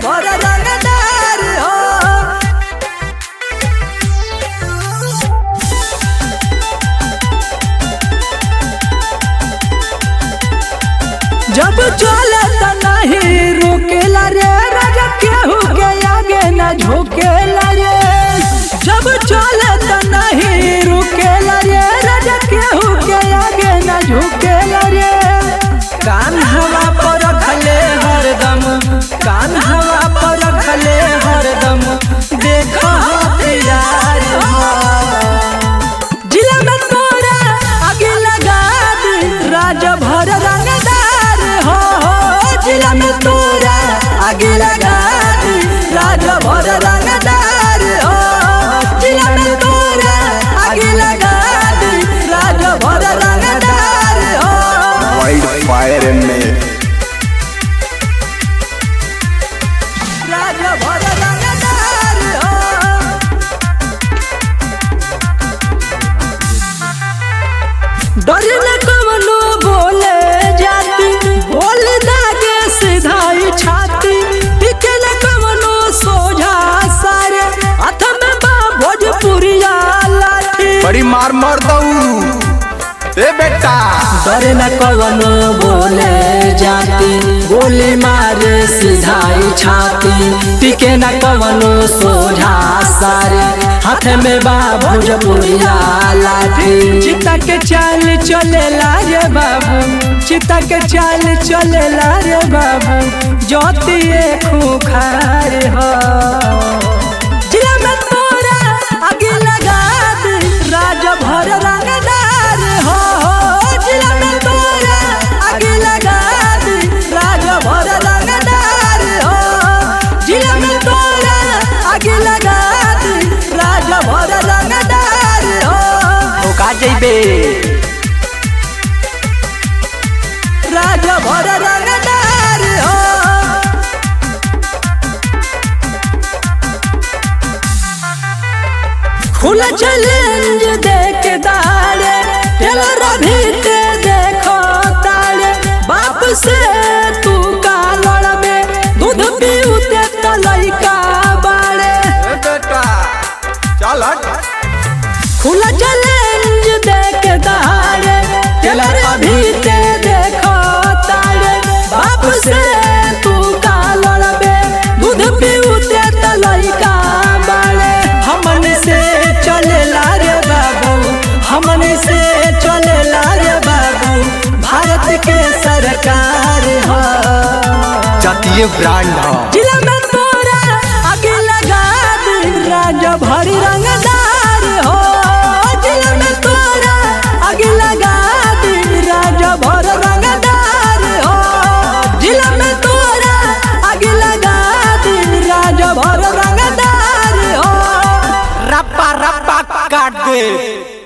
भर रंगदार हो। जब चले त नहीं रुकेला रे राजा, केहू के आगे न झुकेला रे। जब चले त नहीं रुकेला रे राजा, केहू के आगे न झुकेला रे। कान हवा पर रखले हरदम, कान हवा पर रखले हरदम, देखो हथियार हो। जिला में तोरा आगे लगा दी राजा भर रंगदार हो। जिला में तोरा आगे लगा दी राजा भर रंगदार हो। जिला में तोरा आगे लगा दी राजा भर रंगदार हो। वाइल्ड फायर में राजा भर रंगदार हो। डरे न कवनो बोले जाती, बोल दागे सीधाई छाती। टिके न कवनो सोझा सारे, हाथ में बा भोजपुरिया लाठी। बड़ी मार मार दऊ ए बेटा। डरे न कवनो बोले जाती, गोली मारे सीधाई छाती। टिके न कवनो सोझा सारे, हाथ में बा भोजपुरिया लाठी। चिता के चाल चलेला रे बाबू, चिता के चाल चलेला रे बाबू, ज्योतिए खूंखार हो। जिला में तोरा आगे लगा दी राजा भर रंगदार हो। जिला में तोरा आगे लगा दी राजा भर रंगदार हो। जिला में तोरा आगे लगा दी राजा भर रंगदार हो। का जइबे राजा भर रंगदार हो। खुला चैलेंज देख दाड़े, टेलर भी ते देखो ताड़े। बाप से तू का लड़बे, दूध पीउते त लइका बाड़े। बेटा चल हट। खुला चैलेंज देख दाड़े, टेलर भी ते देखो ताड़े। बाप से तू का लड़बे, दूध पीउते त लइका बाड़े। हमन से चलेला रे बाबू, हमन से चलेला रे बाबू, भारत के सरकार हो। जातीय ब्रांड हो। जिला में तोरा आगे लगा दी राजा भरी रंगदार हो। जिला में तोरा आगे लगा दी राजा भर रंगदार हो। जिला में तोरा आगे लगा दी राजा भर रंगदार हो। रप्पा रप्पा काट दे।